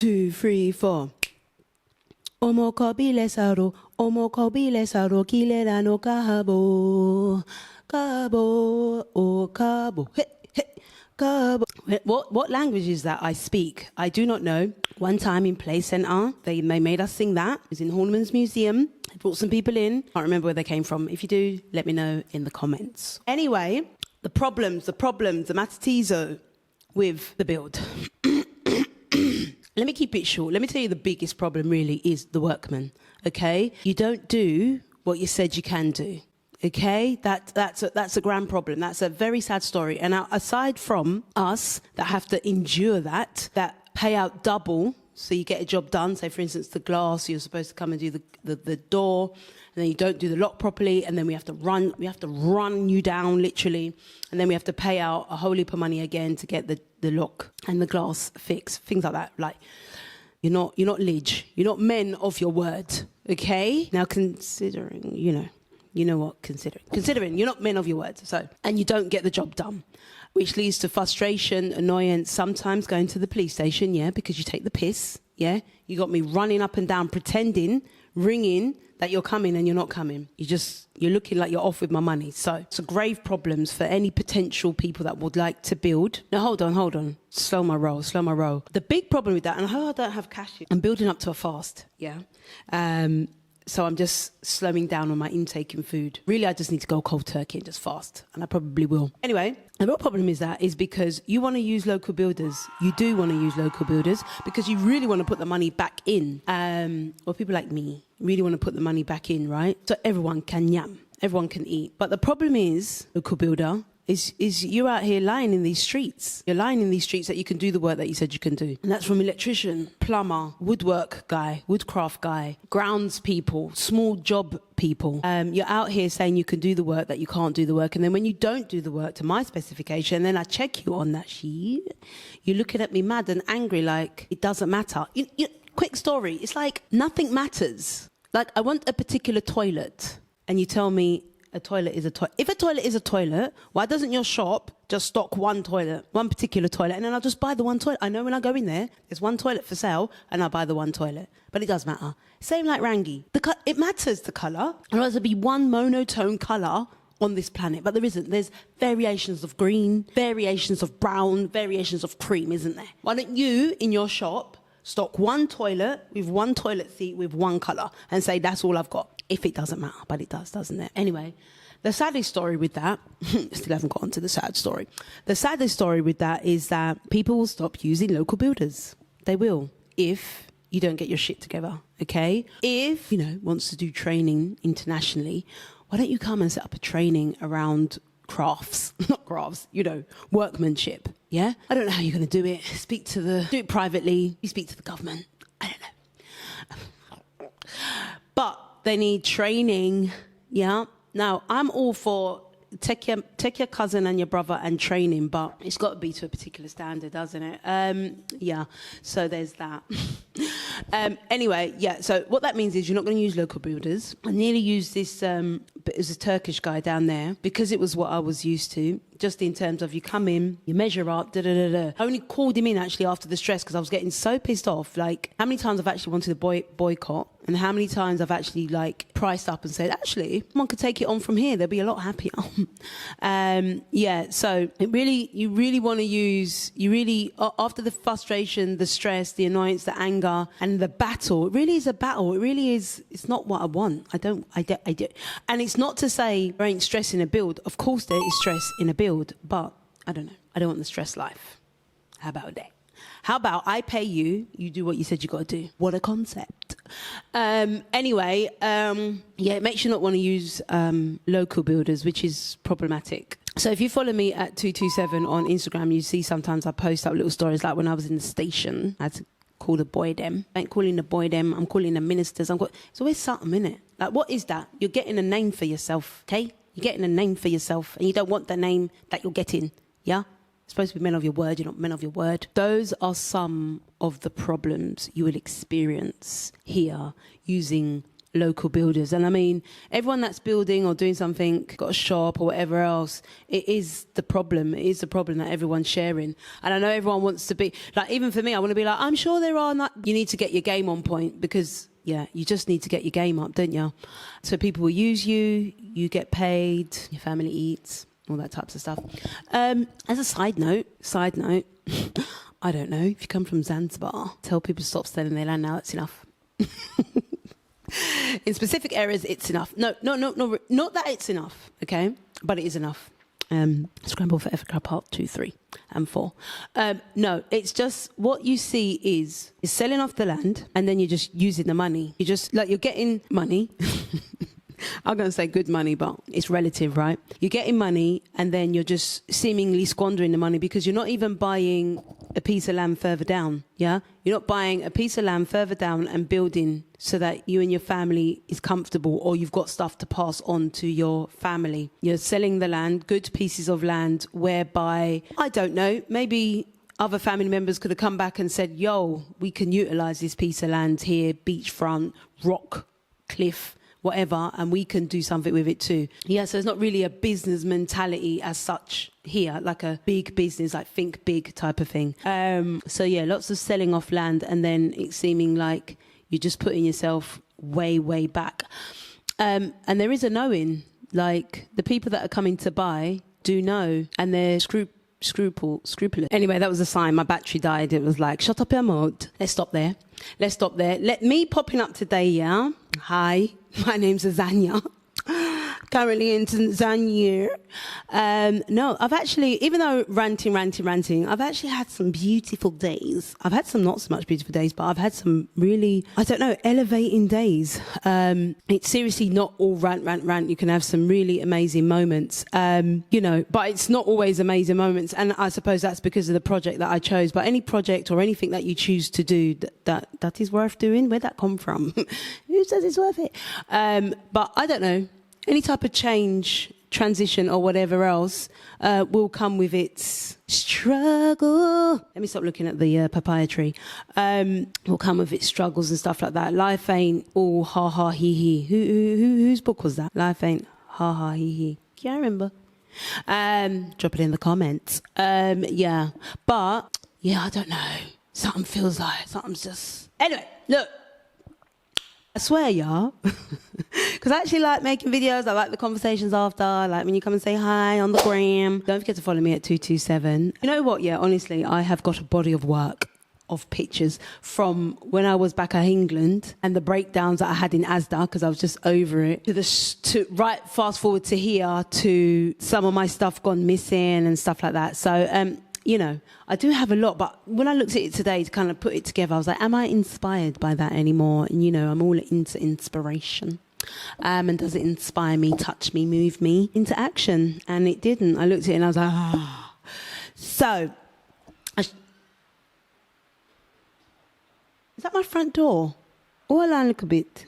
2, 3, 4. Omo kabile saro kile no kabo. Kabo, oh kabo. Hey, hey, kabo. What language is that I speak? I do not know. One time in Play Centre, they made us sing that. It was in Horniman's Museum. They brought some people in. Can't remember where they came from. If you do, let me know in the comments. Anyway, the problems, the matatizo with the build. Let me keep it short. Let me tell you the biggest problem really is the workman, okay? You don't do what you said you can do, okay? That's a grand problem. That's a very sad story. And now, aside from us that have to endure that pay out double, so you get a job done. Say, for instance, the glass, you're supposed to come and do the door, and then you don't do the lock properly, and then we have to run you down, literally, and then we have to pay out a whole heap of money again to get the lock and the glass fixed, things like that. Like, you're not lidge, you're not men of your word, okay? Now, considering, considering you're not men of your word, so, and you don't get the job done, which leads to frustration, annoyance, sometimes going to the police station, yeah, because you take the piss, yeah? You got me running up and down, pretending, ringing that you're coming and you're not coming. You're looking like you're off with my money. So it's a grave problems for any potential people that would like to build. Now, hold on. Slow my roll. The big problem with that, and I don't have cash, I'm building up to a fast, yeah? So I'm just slowing down on my intake in food. Really, I just need to go cold turkey and just fast, and I probably will. Anyway, the real problem is because you want to use local builders. You do want to use local builders because you really want to put the money back in. Or people like me really want to put the money back in, right? So everyone can yam, everyone can eat. But the problem is, local builder, is you out here lying in these streets. You're lying in these streets that you can do the work that you said you can do. And that's from electrician, plumber, woodwork guy, woodcraft guy, grounds people, small job people. You're out here saying you can do the work that you can't do the work. And then when you don't do the work to my specification, then I check you on that sheet. You're looking at me mad and angry like it doesn't matter. Quick story. It's like nothing matters. Like I want a particular toilet and you tell me, a toilet is a toilet. If a toilet is a toilet, why doesn't your shop just stock one toilet, one particular toilet, and then I'll just buy the one toilet? I know when I go in there's one toilet for sale, and I buy the one toilet. But it does matter. Same like Rangi. It matters, the colour. Otherwise there'd be one monotone colour on this planet, but there isn't. There's variations of green, variations of brown, variations of cream, isn't there? Why don't you, in your shop, stock one toilet with one toilet seat with one colour and say that's all I've got? If it doesn't matter, but it does, doesn't it? Anyway, the saddest story with that, still haven't got onto the sad story. The saddest story with that is that people will stop using local builders. They will, if you don't get your shit together, okay? If, wants to do training internationally, why don't you come and set up a training around crafts, not crafts, workmanship, yeah? I don't know how you're going to do it. Do it privately. You speak to the government. I don't know. But they need training, yeah? Now, I'm all for take your cousin and your brother and train him, but it's got to be to a particular standard, doesn't it? Yeah, so there's that. Anyway, yeah, so what that means is you're not going to use local builders. I nearly used this, but it was a Turkish guy down there, because it was what I was used to, just in terms of you come in, you measure up, I only called him in actually after the stress because I was getting so pissed off. Like, how many times I've actually wanted to boycott, and how many times I've actually priced up and said, actually, someone could take it on from here, they'll be a lot happier. Yeah, so you really want to use, after the frustration, the stress, the annoyance, the anger, and the battle, it really is a battle. It really is, it's not what I want. I do. And it's not to say there ain't stress in a build. Of course there is stress in a build, but I don't know. I don't want the stress life. How about that? How about I pay you, you do what you said you got to do? What a concept. Anyway, yeah, it makes you not want to use local builders, which is problematic. So if you follow me at 227 on Instagram, you see sometimes I post up little stories like when I was in the station. I had to call the boy them. I ain't calling the boy them, I'm calling the ministers. It's always something, innit? Like, what is that? You're getting a name for yourself, okay? You're getting a name for yourself, and you don't want the name that you're getting, yeah? Supposed to be men of your word, you're not men of your word. Those are some of the problems you will experience here using local builders. And I mean, everyone that's building or doing something, got a shop or whatever else, it is the problem. It is the problem that everyone's sharing. And I know everyone wants to be, like, even for me, I want to be like, I'm sure there are not. You need to get your game on point because, yeah, you just need to get your game up, don't you? So people will use you, you get paid, your family eats, all that types of stuff. As a side note, I don't know, if you come from Zanzibar, tell people to stop selling their land now, that's enough. In specific areas, it's enough. No, not that it's enough, okay? But it is enough. Scramble for Africa part 2, 3 and 4. No, it's just what you see is selling off the land and then you're just using the money. You just, like, you're getting money. I'm going to say good money, but it's relative, right? You're getting money and then you're just seemingly squandering the money because you're not even buying a piece of land further down, yeah? You're not buying a piece of land further down and building so that you and your family is comfortable or you've got stuff to pass on to your family. You're selling the land, good pieces of land, whereby, I don't know, maybe other family members could have come back and said, yo, we can utilise this piece of land here, beachfront, rock, cliff, whatever, and we can do something with it too. Yeah, so it's not really a business mentality as such here, like a big business, like think big type of thing. So yeah, lots of selling off land and then it's seeming like you're just putting yourself way, way back. And there is a knowing, like the people that are coming to buy do know and they're scrupulous. Anyway, that was a sign. My battery died. It was like, shut up your mouth. Let's stop there. Let me popping up today, yeah? Hi, my name's Azania. Currently in Tanzania. No, I've actually, even though ranting, I've actually had some beautiful days. I've had some not so much beautiful days, but I've had some really, I don't know, elevating days. It's seriously not all rant. You can have some really amazing moments, you know, but it's not always amazing moments. And I suppose that's because of the project that I chose. But any project or anything that you choose to do that is worth doing, where'd that come from? Who says it's worth it? But I don't know. Any type of change, transition or whatever else will come with its struggle. Let me stop looking at the papaya tree. Will come with its struggles and stuff like that. Life ain't all ha ha he he. Whose book was that? Life ain't ha ha he he. Can't remember. Drop it in the comments. Yeah. But, yeah, I don't know. Something feels like, something's just... Anyway, look. I swear, y'all, because I actually like making videos. I like the conversations after. I like when you come and say hi on the gram. Don't forget to follow me at 227. You know what? Yeah, honestly, I have got a body of work of pictures from when I was back at England and the breakdowns that I had in Asda because I was just over it. To right fast forward to here to some of my stuff gone missing and stuff like that. So, you know, I do have a lot, but when I looked at it today to kind of put it together, I was like, am I inspired by that anymore? And, you know, I'm all into inspiration. And does it inspire me, touch me, move me into action? And it didn't. I looked at it and I was like, ah. So, is that my front door? Oh, I lie a little bit.